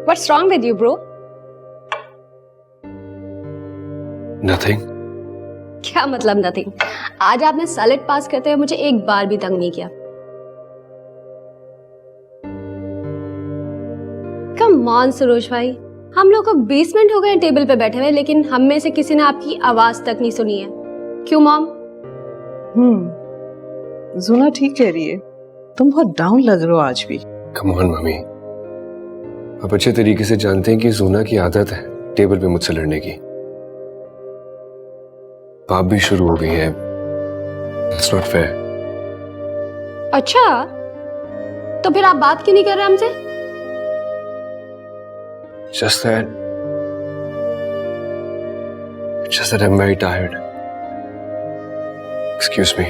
What's wrong with you, bro? Nothing. क्या मतलब nothing? आज आपने सैलेड पास करते हुए मुझे एक बार भी तंग नहीं किया। कम ऑन सरोज भाई, हम लोग को 20 मिनट हो गए टेबल पे बैठे हुए, लेकिन हम में से किसी ने आपकी आवाज तक नहीं सुनी है। क्यों मॉम? जुना ठीक कह रही है, तुम बहुत डाउन लग रहे हो आज भी। कम ऑन मम्मी, आप अच्छे तरीके से जानते हैं कि जूना की आदत है टेबल पे मुझसे लड़ने की। बात भी शुरू हो गई है। That's not fair. अच्छा, तो फिर आप बात क्यों नहीं कर रहे हमसे? Just that I'm very tired. Excuse me.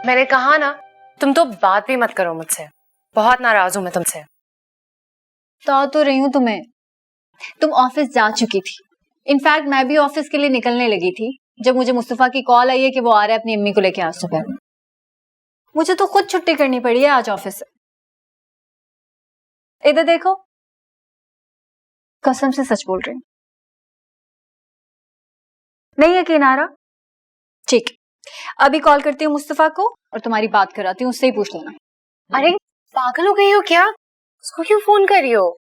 मैंने कहा ना, तुम तो बात भी मत करो मुझसे। बहुत नाराज हूं मैं तुमसे। तो रही हूँ तुम्हें। तुम ऑफिस जा चुकी थी। इनफैक्ट मैं भी ऑफिस के लिए निकलने लगी थी जब मुझे मुस्तफा की कॉल आई है कि वो आ रहा है अपनी अम्मी को लेके आज सुबह। मुझे तो खुद छुट्टी करनी पड़ी है आज ऑफिस से। इधर देखो, कसम से सच बोल रही हूँ। नहीं यकीन आ रहा? ठीक, अभी कॉल करती हूँ मुस्तफा को और तुम्हारी बात कराती हूँ, उससे ही पूछ लेना। अरे पागल हो गई हो क्या? उसको क्यों फोन कर रही हो?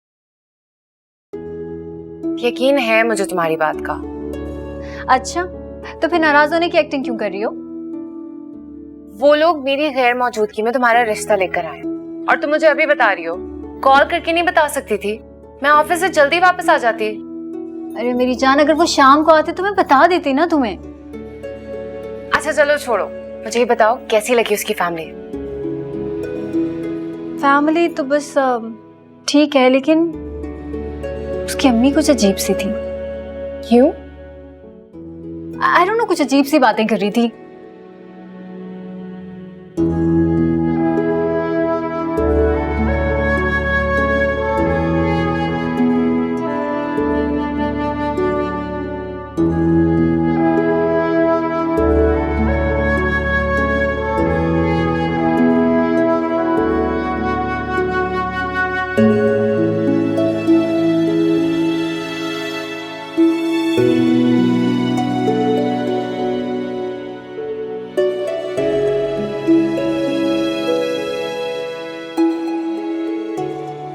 यकीन है मुझे तुम्हारी बात का। अच्छा, तो फिर नाराज होने की एक्टिंग क्यों कर रही हो? वो लोग मेरी गैर मौजूदगी में तुम्हारा रिश्ता लेकर आए और तुम मुझे अभी बता रही हो। कॉल करके नहीं बता सकती थी? मैं ऑफिस से जल्दी वापस आ जाती। अरे मेरी जान, अगर वो शाम को आते तो मैं बता देती ना तुम्हें। अच्छा चलो छोड़ो, मुझे ये बताओ कैसी लगी उसकी फैमिली? फैमिली तो बस ठीक है, लेकिन उसकी अम्मी कुछ अजीब सी थी। क्यों? आई डोंट नो, कुछ अजीब सी बातें कर रही थी।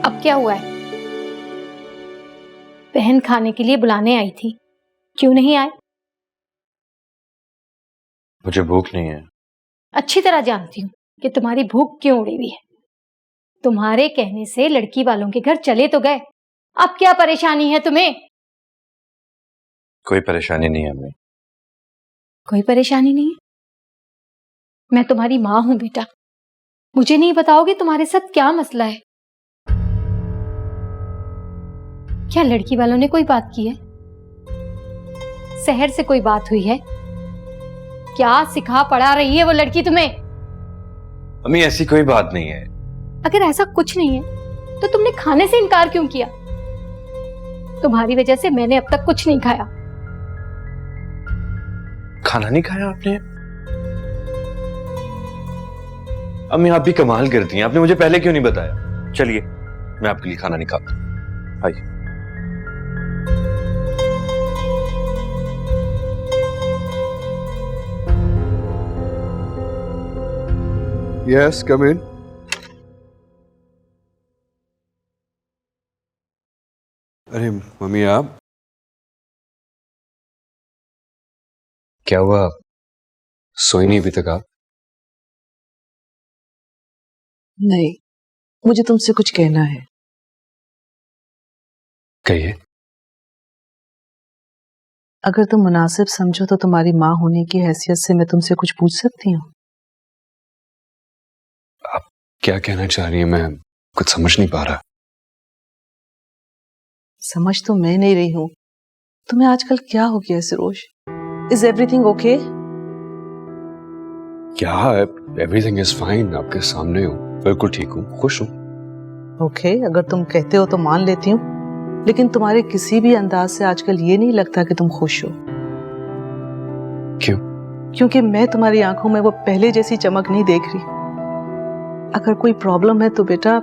अब क्या हुआ है? बहन खाने के लिए बुलाने आई थी, क्यों नहीं आए? मुझे भूख नहीं है। अच्छी तरह जानती हूँ कि तुम्हारी भूख क्यों उड़ी हुई है। तुम्हारे कहने से लड़की वालों के घर चले तो गए, अब क्या परेशानी है तुम्हें? कोई परेशानी नहीं है हमें। कोई परेशानी नहीं है? मैं तुम्हारी माँ हूं बेटा, मुझे नहीं बताओगे तुम्हारे साथ क्या मसला है? क्या लड़की वालों ने कोई बात की है? शहर से कोई बात हुई है? क्या सिखा पढ़ा रही है वो लड़की तुम्हें? अम्मी ऐसी कोई बात नहीं है। अगर ऐसा कुछ नहीं है तो तुमने खाने से इनकार क्यों किया? तुम्हारी वजह से मैंने अब तक कुछ नहीं खाया। खाना नहीं खाया आपने? अम्मी आप भी कमाल करती हैं, आपने मुझे पहले क्यों नहीं बताया? चलिए मैं आपके लिए खाना निकालता हूं, आइए। Yes, come in. अरे मम्मी आप क्या हुआ, सोई नहीं अभी तक आप? नहीं, मुझे तुमसे कुछ कहना है। कहिए। अगर तुम मुनासिब समझो तो तुम्हारी माँ होने की हैसियत से मैं तुमसे कुछ पूछ सकती हूँ? आप क्या कहना चाह रही हैं? मैं कुछ समझ नहीं पा रहा। समझ तो मैं नहीं रही हूँ, तुम्हें आजकल क्या हो गया सरोज? Is everything okay? क्या है, एवरीथिंग इज फाइन, आपके सामने हूँ, बिल्कुल ठीक हूँ, खुश हूँ। ओके, अगर तुम कहते हो तो मान लेती हूँ, लेकिन तुम्हारे किसी भी अंदाज से आजकल ये नहीं लगता कि तुम खुश हो। क्यों? क्योंकि मैं तुम्हारी आंखों में वो पहले जैसी चमक नहीं देख रही। अगर कोई प्रॉब्लम है तो बेटा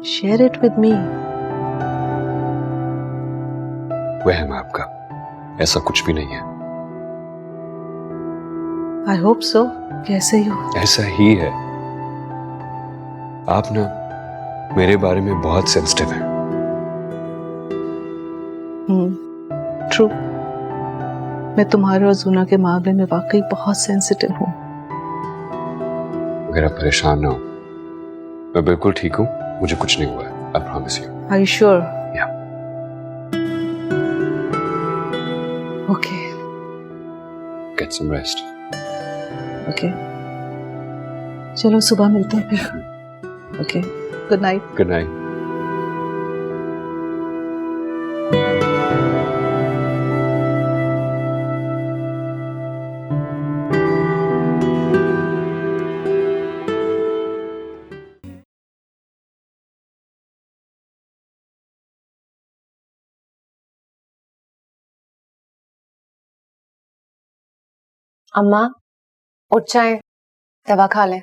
शेयर इट विद मी। वहम है आपका, ऐसा कुछ भी नहीं है। आई होप सो, कैसे ही हो। ऐसा ही है। आप ना मेरे बारे में बहुत सेंसिटिव हैं। ट्रू, मैं तुम्हारे और जूना के मामले में वाकई बहुत सेंसिटिव हूँ। अगर आप परेशान ना हो, मैं बिल्कुल ठीक हूँ, मुझे कुछ नहीं हुआ है, I promise you. Are you sure? Yeah. Okay get some rest. Okay, चलो सुबह मिलते हैं फिर। Okay, good night. Good night. अम्मा उठ जाए, दवा खा ले।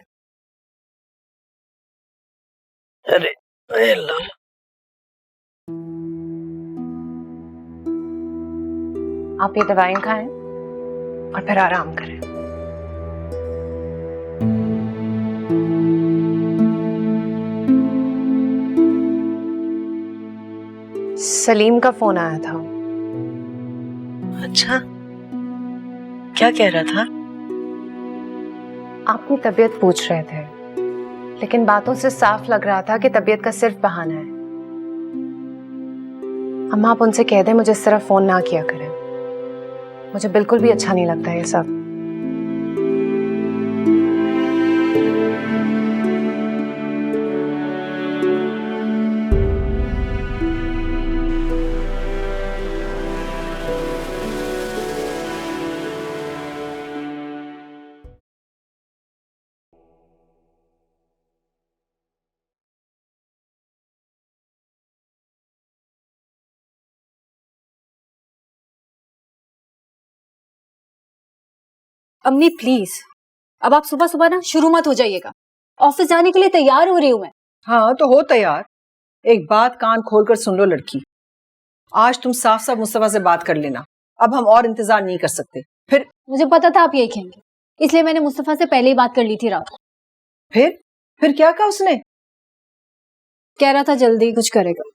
अरे अल्लाह, आप ये दवाएं खाएं और फिर आराम करें। सलीम का फोन आया था। अच्छा, क्या कह रहा था? आपकी तबीयत पूछ रहे थे, लेकिन बातों से साफ लग रहा था कि तबीयत का सिर्फ बहाना है। अम्मा आप उनसे कह दें मुझे इस तरह फोन ना किया करें, मुझे बिल्कुल भी अच्छा नहीं लगता ये सब। अम्मी प्लीज, अब आप सुबह सुबह ना शुरू मत हो जाइएगा। ऑफिस जाने के लिए तैयार हो रही हूँ मैं। हाँ तो हो तैयार। एक बात कान खोलकर सुन लो लड़की, आज तुम साफ साफ मुस्तफा से बात कर लेना, अब हम और इंतजार नहीं कर सकते। फिर मुझे पता था आप यही कहेंगे, इसलिए मैंने मुस्तफा से पहले ही बात कर ली थी रात को। फिर क्या कहा उसने? कह रहा था जल्दी कुछ करेगा।